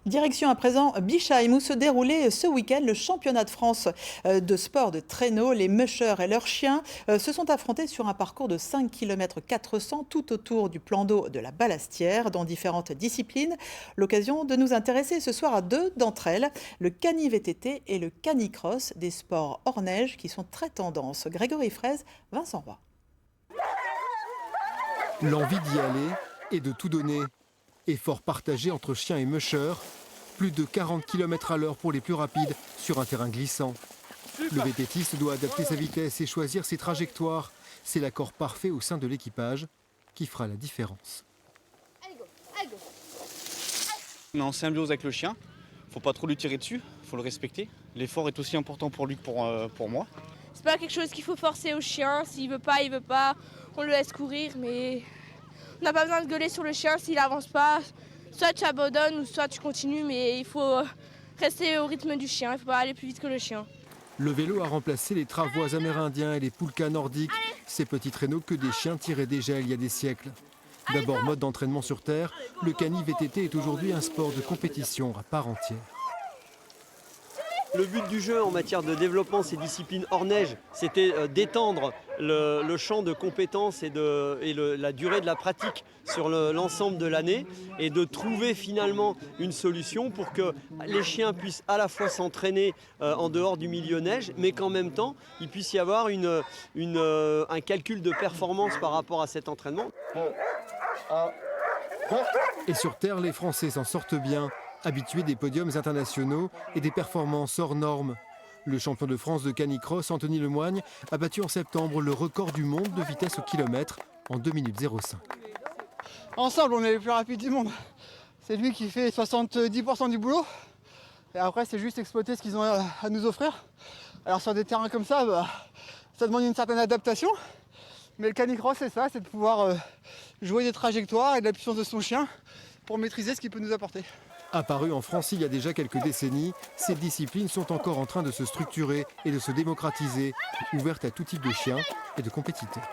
Direction à présent Bischheim où se déroulait ce week-end le championnat de France de sport de traîneau. Les mushers et leurs chiens se sont affrontés sur un parcours de 5 km 400 tout autour du plan d'eau de la Ballastière dans différentes disciplines. L'occasion de nous intéresser ce soir à deux d'entre elles, le cani-VTT et le canicross, des sports hors neige qui sont très tendance. Grégory Fraise, Vincent Roy. L'envie d'y aller et de tout donner. Effort partagé entre chiens et mushers. Plus de 40 km à l'heure pour les plus rapides sur un terrain glissant. Le VTTiste doit adapter sa vitesse et choisir ses trajectoires. C'est l'accord parfait au sein de l'équipage qui fera la différence. On est en symbiose avec le chien. Faut pas trop lui tirer dessus, faut le respecter. L'effort est aussi important pour lui que pour moi. C'est pas quelque chose qu'il faut forcer au chien. S'il veut pas, il veut pas. On le laisse courir, mais on n'a pas besoin de gueuler sur le chien s'il avance pas. Soit tu abandonnes ou soit tu continues, mais il faut rester au rythme du chien. Il faut pas aller plus vite que le chien. Le vélo a remplacé les travois amérindiens et les poulkas nordiques, ces petits traîneaux que des chiens tiraient déjà il y a des siècles. D'abord mode d'entraînement sur terre, le cani-VTT est aujourd'hui un sport de compétition à part entière. Le but du jeu en matière de développement de ces disciplines hors neige, c'était d'étendre le champ de compétences et la durée de la pratique sur l'ensemble de l'année et de trouver finalement une solution pour que les chiens puissent à la fois s'entraîner en dehors du milieu neige, mais qu'en même temps, il puisse y avoir un calcul de performance par rapport à cet entraînement. Et sur terre, les Français s'en sortent bien. Habitué des podiums internationaux et des performances hors normes. Le champion de France de canicross, Anthony Lemoigne, a battu en septembre le record du monde de vitesse au kilomètre en 2 minutes 05. Ensemble, on est les plus rapides du monde. C'est lui qui fait 70% du boulot. Et après, c'est juste exploiter ce qu'ils ont à nous offrir. Alors sur des terrains comme ça, ça demande une certaine adaptation. Mais le canicross, c'est ça, c'est de pouvoir jouer des trajectoires et de la puissance de son chien pour maîtriser ce qu'il peut nous apporter. Apparu en France il y a déjà quelques décennies, ces disciplines sont encore en train de se structurer et de se démocratiser, ouvertes à tout type de chiens et de compétiteurs.